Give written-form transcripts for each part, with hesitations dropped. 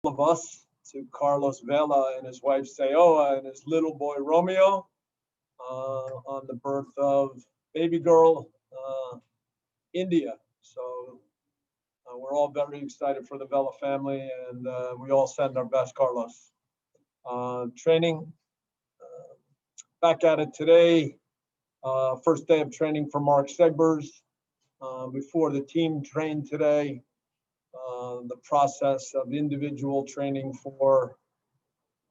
of us to Carlos Vela and his wife Seoa and his little boy Romeo on the birth of baby girl India. So we're all very excited for the Vela family, and we all send our best, Carlos. Training, back at it today. First day of training for Mark Segbers. Before the team trained today, the process of individual training for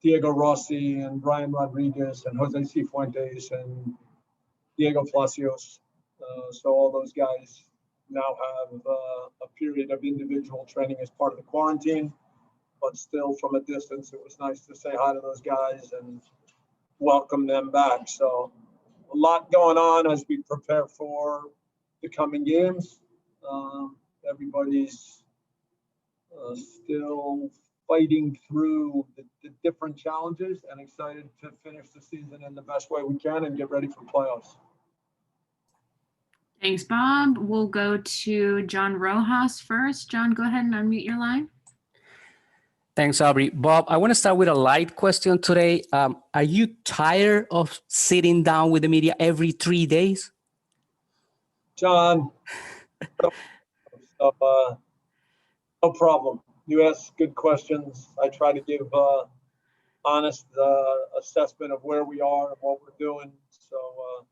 Diego Rossi and Brian Rodriguez and Jose Cifuentes and Diego Palacios. So all those guys now have a period of individual training as part of the quarantine, but still from a distance, it was nice to say hi to those guys and welcome them back. So a lot going on as we prepare for the coming games. Everybody's still fighting through the different challenges and excited to finish the season in the best way we can and get ready for playoffs. Thanks, Bob. We'll go to John Rojas first. John, go ahead and unmute your line. Thanks, Aubrey. Bob, I want to start with a light question today. Are you tired of sitting down with the media every 3 days? John, no problem. You ask good questions. I try to give honest assessment of where we are and what we're doing. So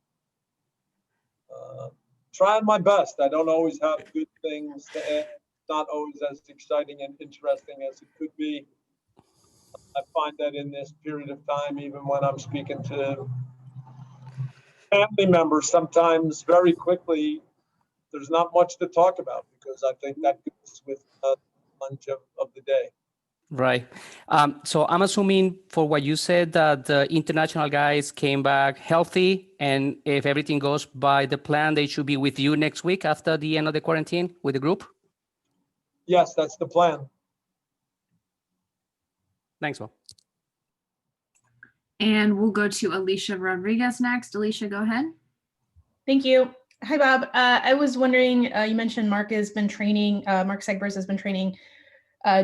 trying my best. I don't always have good things to add. Not always as exciting and interesting as it could be. I find that in this period of time, even when I'm speaking to family members, sometimes very quickly, there's not much to talk about because I think that goes with lunch of the day. Right. So I'm assuming for what you said that the international guys came back healthy, and if everything goes by the plan, they should be with you next week after the end of the quarantine with the group? Yes, that's the plan. Thanks, Bob. And we'll go to Alicia Rodriguez next. Alicia, go ahead. Thank you. Hi, Bob. I was wondering, you mentioned Mark has been training, Mark Segbers has been training.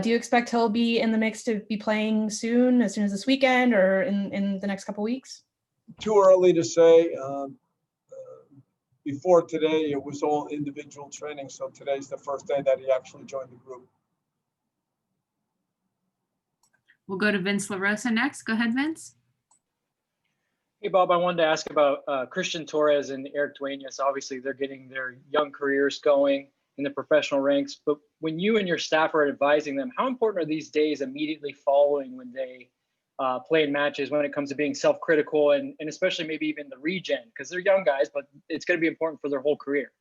Do you expect he'll be in the mix to be playing soon, as soon as this weekend or in the next couple weeks? Too early to say. Before today, it was all individual training. So today's the first day that he actually joined the group. We'll go to Vince LaRosa next. Go ahead, Vince. Hey, Bob, I wanted to ask about Christian Torres and Eric Duenas. Obviously, they're getting their young careers going in the professional ranks. But when you and your staff are advising them, how important are these days immediately following when they play in matches when it comes to being self-critical and especially maybe even the regen? Because they're young guys, but it's going to be important for their whole career.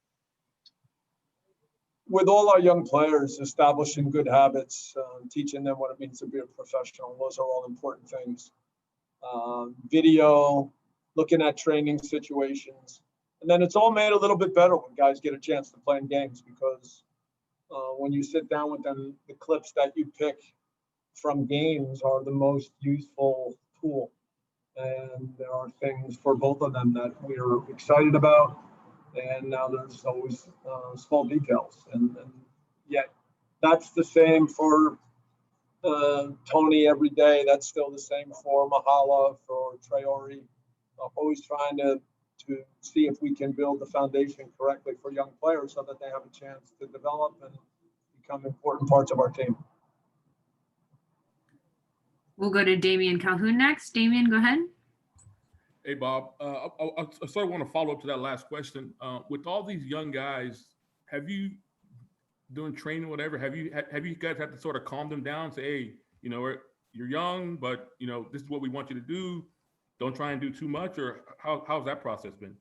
With all our young players, establishing good habits, teaching them what it means to be a professional, those are all important things. Video, looking at training situations. And then it's all made a little bit better when guys get a chance to play in games because when you sit down with them, the clips that you pick from games are the most useful tool. And there are things for both of them that we are excited about. And now there's always small details. And yet that's the same for Tony every day. That's still the same for Mahala, for Traore. Always trying to see if we can build the foundation correctly for young players so that they have a chance to develop and become important parts of our team. We'll go to Damian Calhoun next. Damian, go ahead. Hey, Bob. I sort of want to follow up to that last question. With all these young guys, have you doing training, whatever? Have you guys had to sort of calm them down? Say, hey, you're young, but this is what we want you to do. Don't try and do too much, or how's that process been?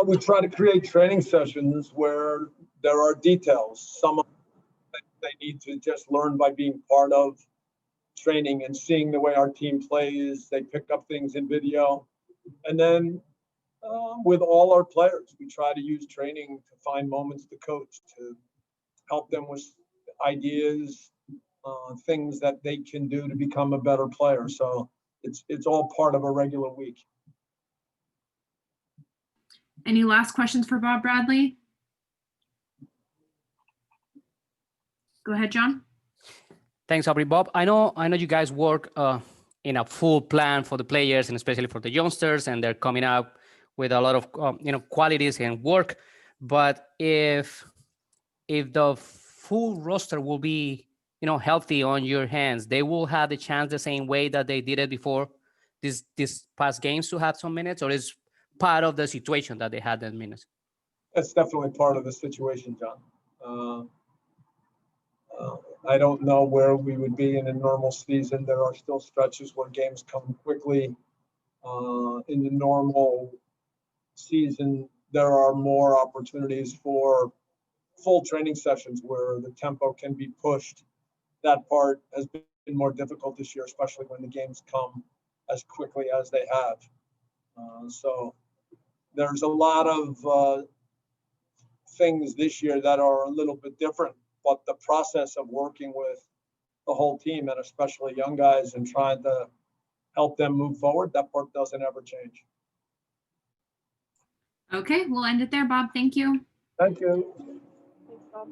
We try to create training sessions where there are details. Some of them they need to just learn by being part of training and seeing the way our team plays. They pick up things in video. And then with all our players, we try to use training to find moments to coach, to help them with ideas, things that they can do to become a better player. So it's all part of a regular week. Any last questions for Bob Bradley? Go ahead, John. Thanks, Aubrey. Bob, I know you guys work in a full plan for the players and especially for the youngsters, and they're coming up with a lot of qualities and work. But if the full roster will be healthy on your hands, they will have the chance the same way that they did it before this past games to have some minutes, or is part of the situation that they had that minutes? That's definitely part of the situation, John. I don't know where we would be in a normal season. There are still stretches where games come quickly. In the normal season, there are more opportunities for full training sessions where the tempo can be pushed. That part has been more difficult this year, especially when the games come as quickly as they have. So there's a lot of things this year that are a little bit different, but the process of working with the whole team and especially young guys and trying to help them move forward, that part doesn't ever change. Okay, we'll end it there, Bob. Thank you. Thank you. Thanks, Bob.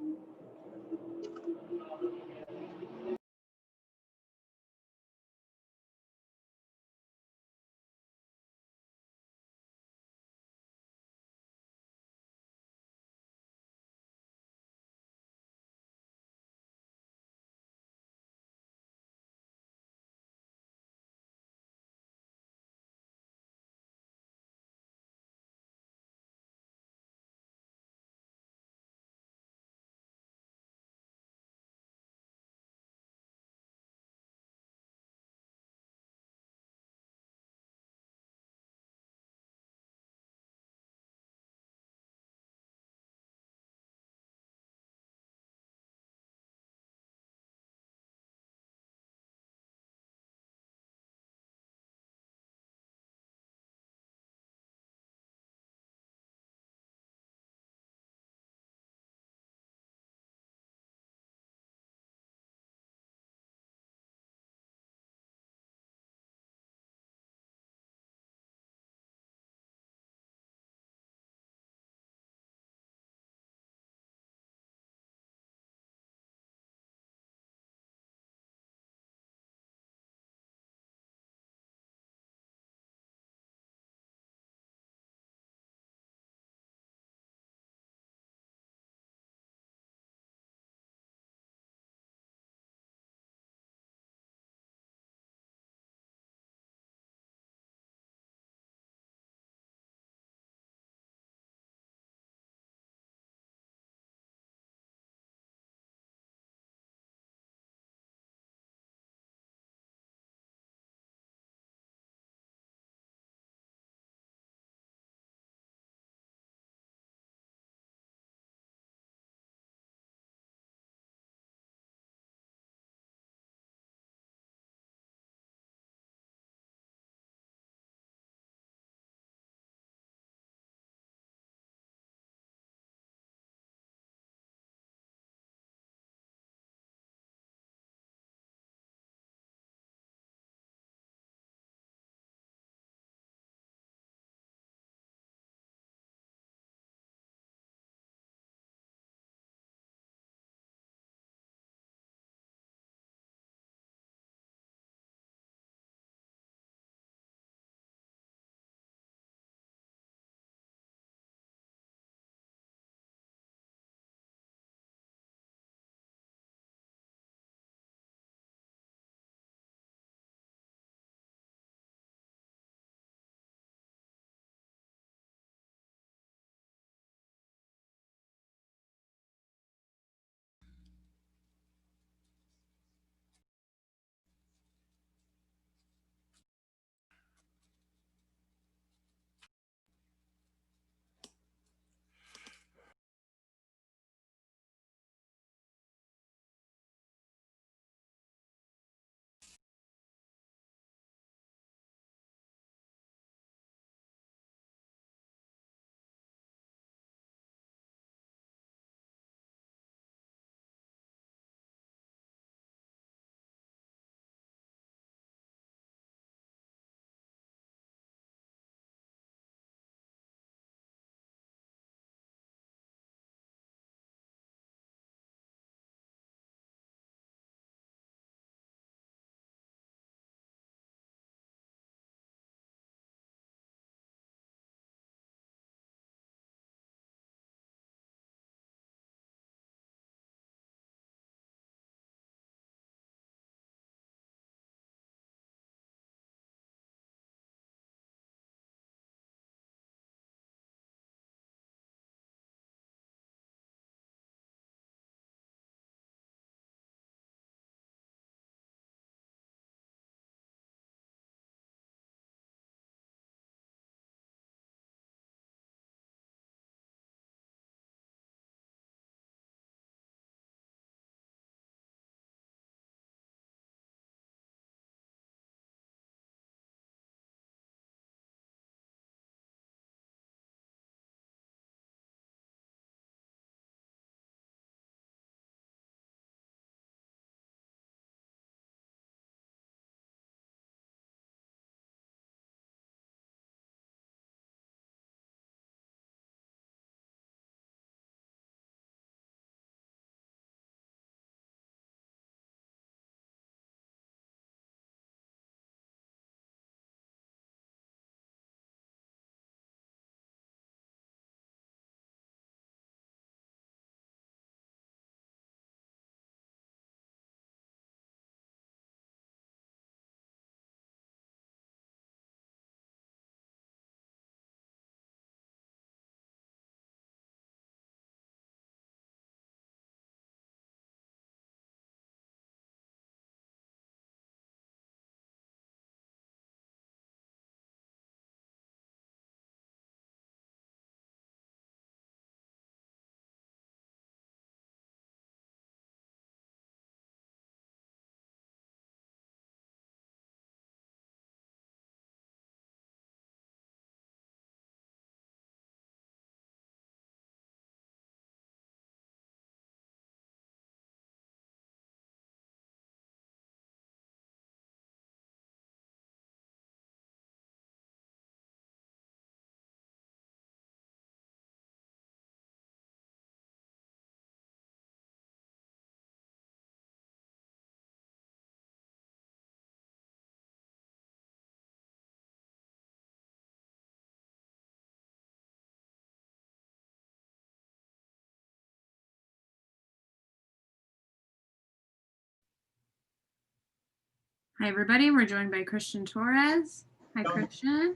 Hi, everybody. We're joined by Christian Torres. Hi, Christian.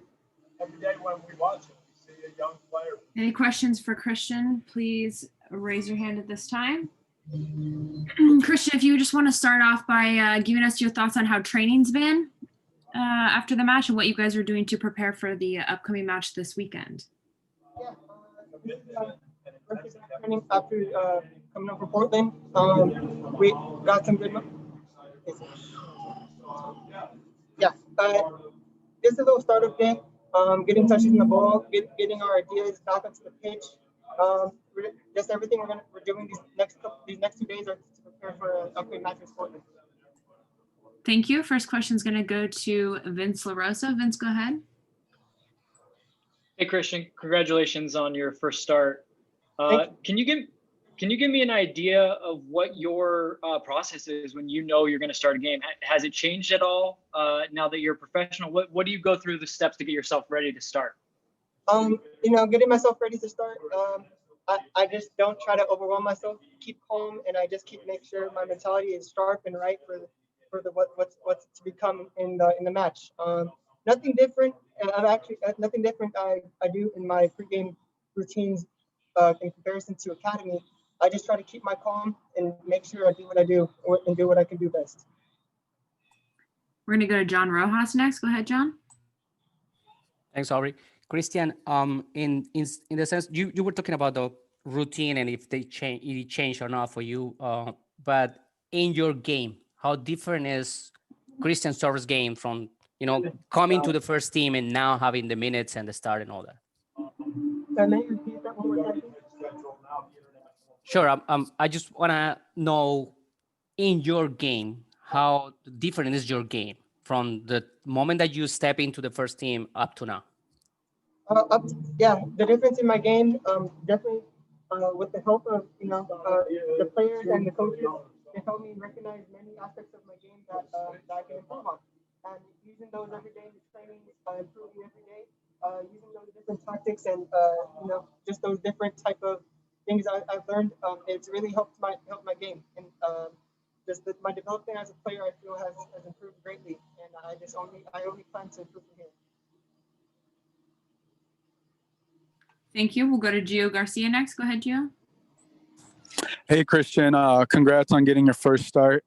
Every day when we watch it, we see a young player. Any questions for Christian? Please raise your hand at this time. Christian, if you just want to start off by giving us your thoughts on how training's been after the match and what you guys are doing to prepare for the upcoming match this weekend. Training after coming up from Portland. We got some good. Yeah, just a little startup day. Getting touches in the ball, getting our ideas back onto the pitch. Just everything we're doing these next 2 days are to prepare for an upcoming match with Portland. Thank you. First question is going to go to Vince LaRosa. Vince, go ahead. Hey, Christian, congratulations on your first start. Can you give me an idea of what your process is when you know you're going to start a game? Has it changed at all now that you're a professional? What do you go through the steps to get yourself ready to start? Getting myself ready to start. I just don't try to overwhelm myself. Keep calm, and I just make sure my mentality is sharp and right for what's to become in the match. Nothing different. Nothing different I do in my pregame routines in comparison to academy. I just try to keep my calm and make sure I do what I do and do what I can do best. We're going to go to John Rojas next. Go ahead, John. Thanks, Aubrey. Christian, in the sense you were talking about the routine and if it changed or not for you, but in your game, how different is Christian Torres' game from coming to the first team and now having the minutes and the start and all that? Can you repeat that one more time? Sure. I just want to know in your game how different is your game from the moment that you step into the first team up to now. The difference in my game, definitely with the help of the players and the coaches, they help me recognize many aspects of my game that I can improve on, and using those every day in training, improving every day, using those different tactics and just those different type of things I've learned. It's really helped my game, and my development as a player I feel has improved greatly, and I only plan to improve from here. Thank you. We'll go to Gio Garcia next. Go ahead, Gio. Hey, Christian. Congrats on getting your first start.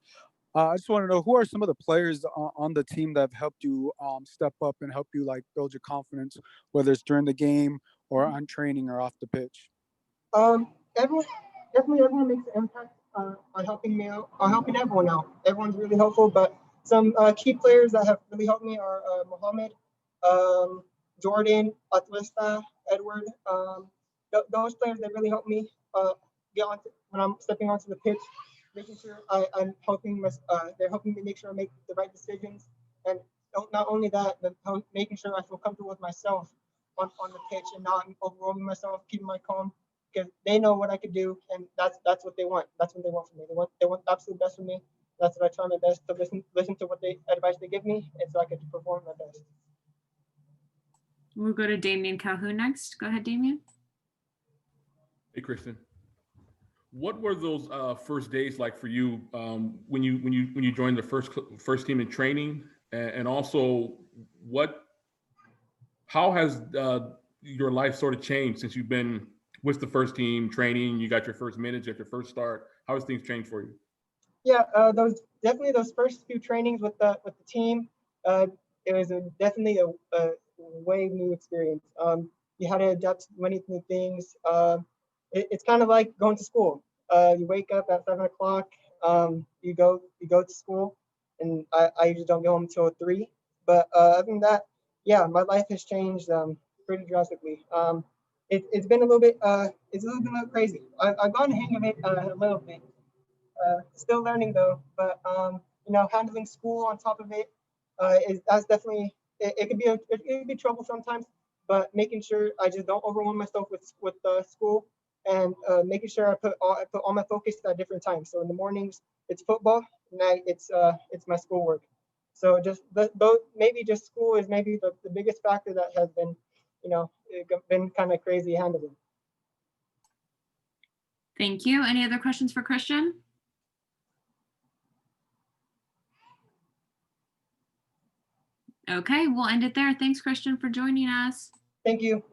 I just want to know, who are some of the players on the team that have helped you step up and help you build your confidence, whether it's during the game or on training or off the pitch? Everyone makes an impact on helping me out, on helping everyone out. Everyone's really helpful, but some key players that have really helped me are Mohammed, Jordan, Atuesta, Edward. Those players that really help me when I'm stepping onto the pitch, making sure I'm helping. They're helping me make sure I make the right decisions, and not only that, but making sure I feel comfortable with myself on the pitch and not overwhelming myself, keeping my calm, because they know what I could do, and that's what they want. That's what they want from me. They want the absolute best from me. That's what I try my best to listen to what advice they give me, and so I can perform my best. We'll go to Damian Calhoun next. Go ahead, Damian. Hey, Christian. What were those first days like for you when you joined the first team in training, and also how has your life sort of changed since you've been with the first team training? You got your first minutes, you got your first start. How has things changed for you? Yeah, those first few trainings with the team, it was definitely a way new experience. You had to adapt to many new things. It's kind of like going to school. You wake up at 7 o'clock. You go to school, and I usually don't go home until 3. But other than that, yeah, my life has changed pretty drastically. It's been a little bit crazy. I've gotten the hang of it a little bit. Still learning though, but handling school on top of it that's definitely it could be trouble sometimes. But making sure I just don't overwhelm myself with school, and making sure I put all my focus at different times. So in the mornings it's football, at night it's my schoolwork. So maybe just school is maybe the biggest factor that has been been kind of crazy handling. Thank you. Any other questions for Christian? Okay, we'll end it there. Thanks, Christian, for joining us. Thank you.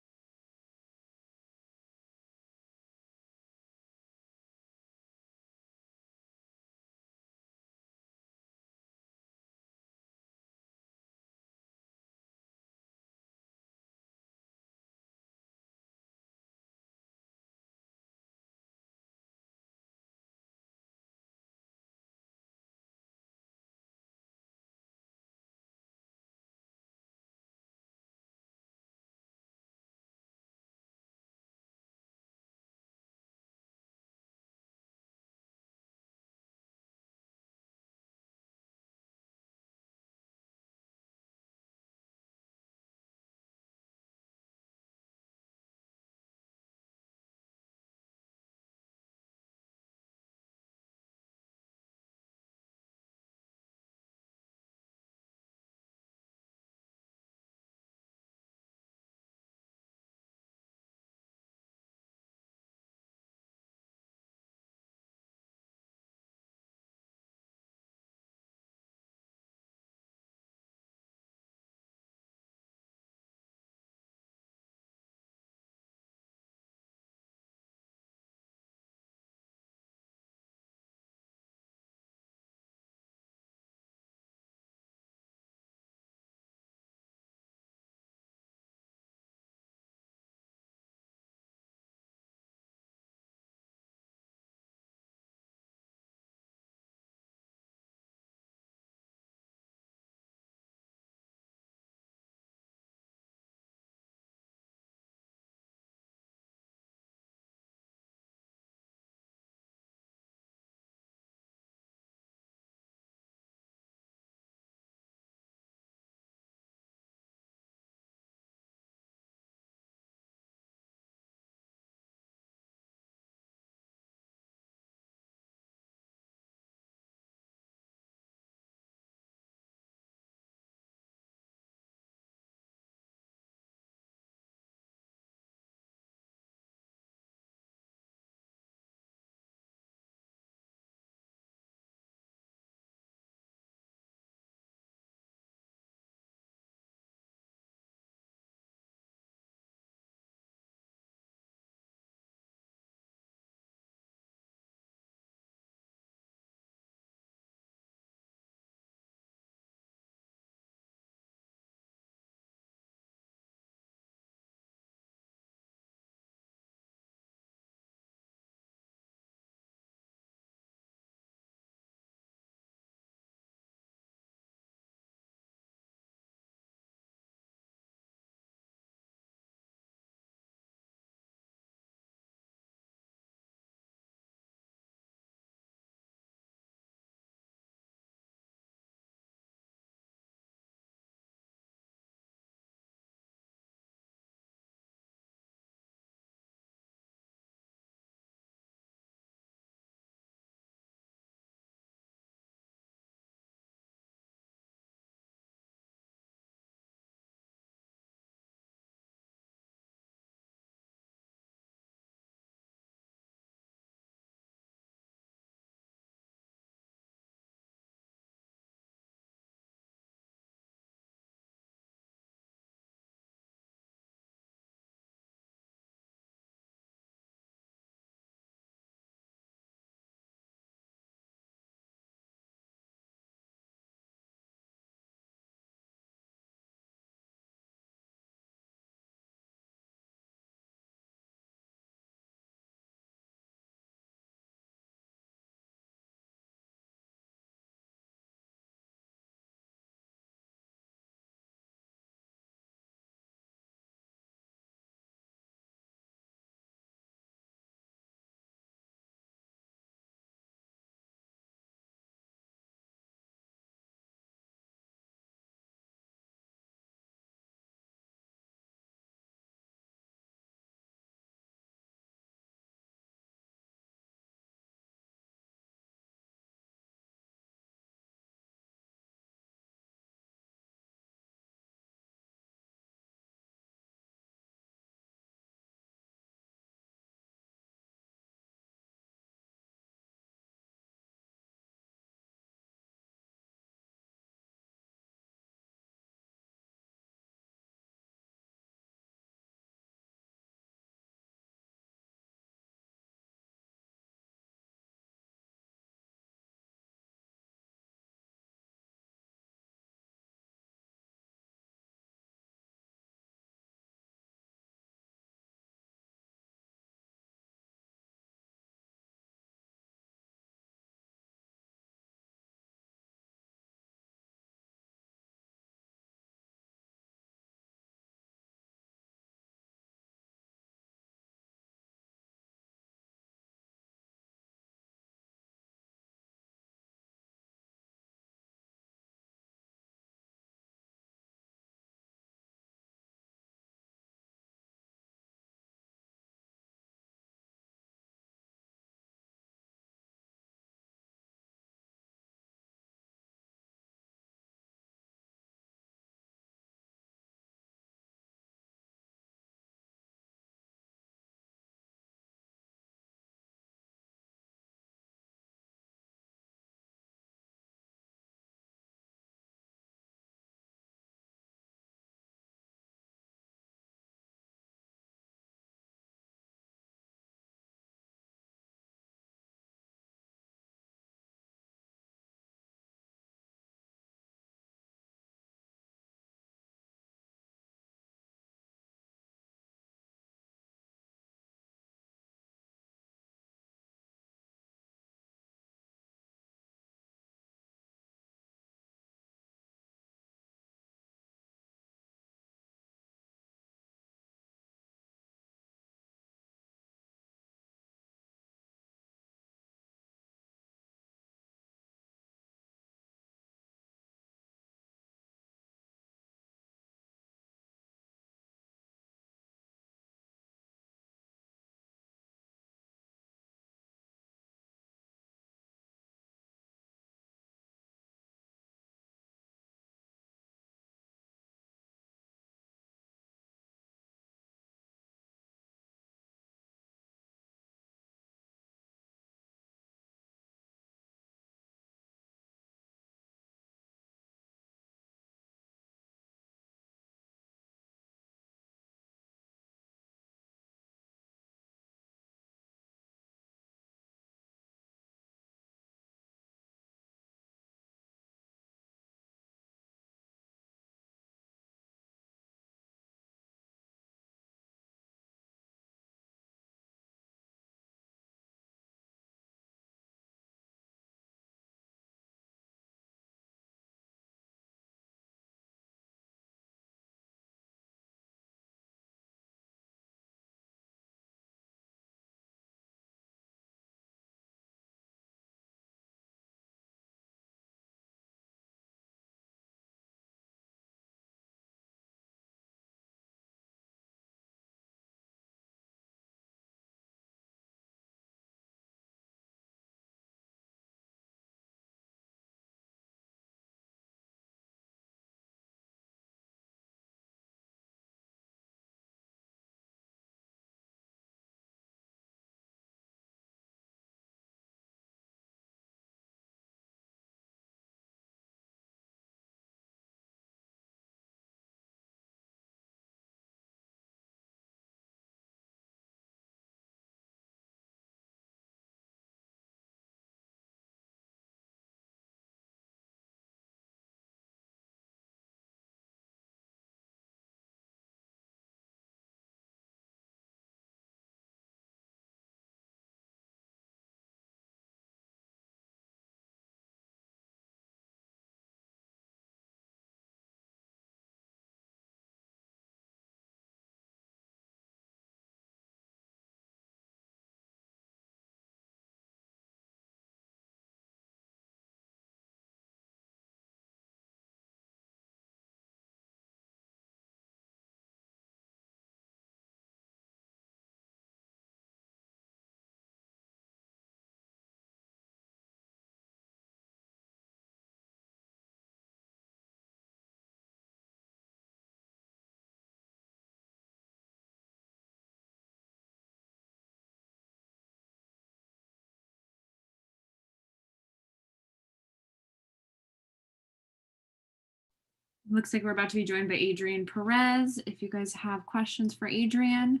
Looks like we're about to be joined by Adrian Perez. If you guys have questions for Adrian,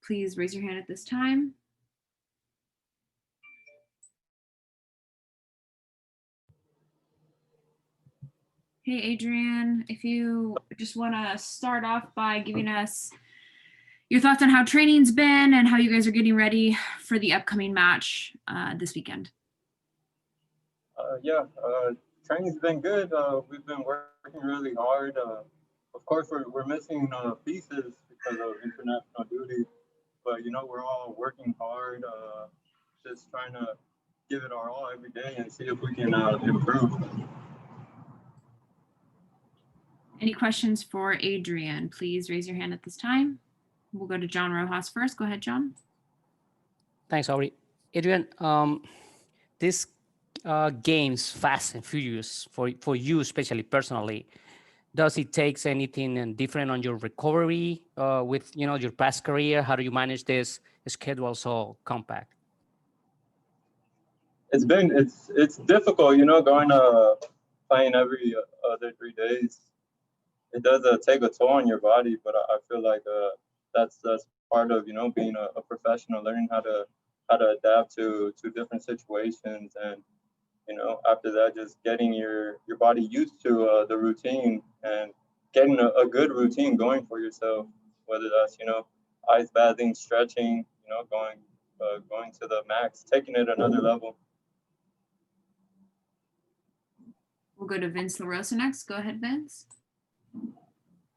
please raise your hand at this time. Hey, Adrian, if you just want to start off by giving us your thoughts on how training's been and how you guys are getting ready for the upcoming match this weekend. Training's been good. We've been working really hard. Of course, we're missing pieces because of international duty, but we're all working hard, just trying to give it our all every day and see if we can improve. Any questions for Adrian? Please raise your hand at this time. We'll go to John Rojas first. Go ahead, John. Thanks, Aubrey. Adrian, this game's fast and furious for you, especially personally. Does it take anything different on your recovery with your past career? How do you manage this schedule so compact? It's difficult, going playing every other 3 days. It does take a toll on your body, but I feel like that's part of being a professional, learning how to adapt to different situations, and after that, just getting your body used to the routine and getting a good routine going for yourself, whether that's ice bathing, stretching, going to the max, taking it another level. We'll go to Vince LaRosa next. Go ahead, Vince.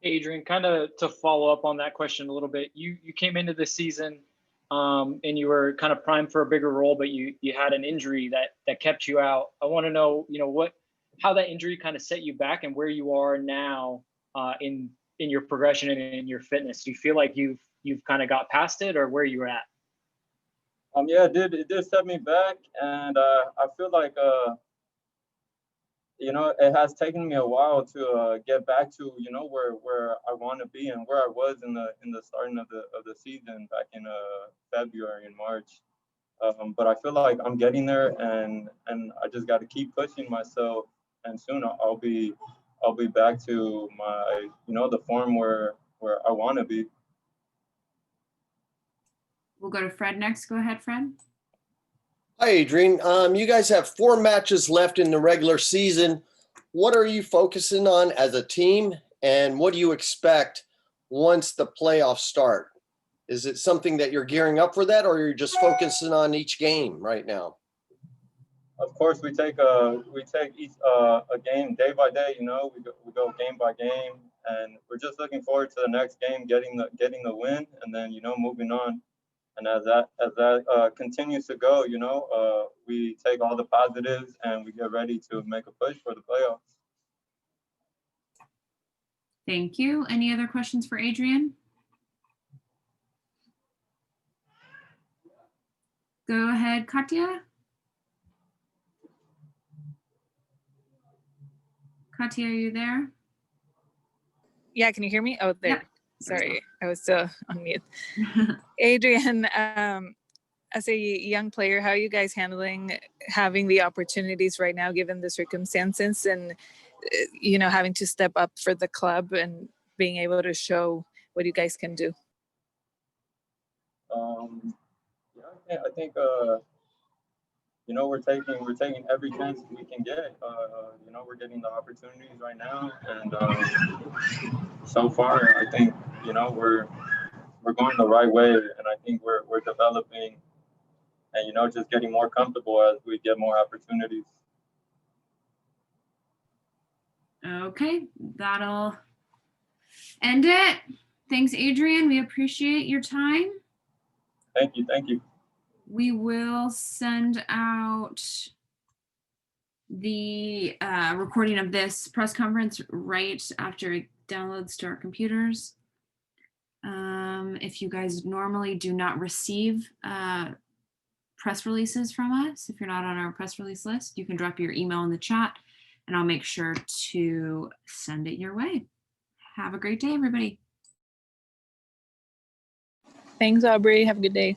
Hey, Adrian, kind of to follow up on that question a little bit, you came into the season and you were kind of primed for a bigger role, but you had an injury that kept you out. I want to know, how that injury kind of set you back and where you are now in your progression and in your fitness. Do you feel like you've kind of got past it, or where you're at? Yeah, it did set me back, and I feel like it has taken me a while to get back to where I want to be and where I was in the starting of the season back in February and March. But I feel like I'm getting there, and I just got to keep pushing myself, and soon I'll be back to my the form where I want to be. We'll go to Fred next. Go ahead, Fred. Hi, Adrian. You guys have 4 matches left in the regular season. What are you focusing on as a team, and what do you expect once the playoffs start? Is it something that you're gearing up for that, or you're just focusing on each game right now? Of course, we take each a game day by day. We go game by game, and we're just looking forward to the next game, getting the win, and then moving on. And as that continues to go, we take all the positives and we get ready to make a push for the playoffs. Thank you. Any other questions for Adrian? Go ahead, Katya. Katya, are you there? Yeah, can you hear me? Oh, there. Yep. Sorry, I was still on mute. Adrian, as a young player, how are you guys handling having the opportunities right now, given the circumstances, and having to step up for the club and being able to show what you guys can do? I think we're taking every chance we can get. We're getting the opportunities right now, and so far I think we're going the right way, and I think we're developing, and just getting more comfortable as we get more opportunities. Okay, that'll end it. Thanks, Adrian. We appreciate your time. Thank you. We will send out the recording of this press conference right after it downloads to our computers. If you guys normally do not receive press releases from us, if you're not on our press release list, you can drop your email in the chat and I'll make sure to send it your way. Have a great day, everybody. Thanks, Aubrey. Have a good day.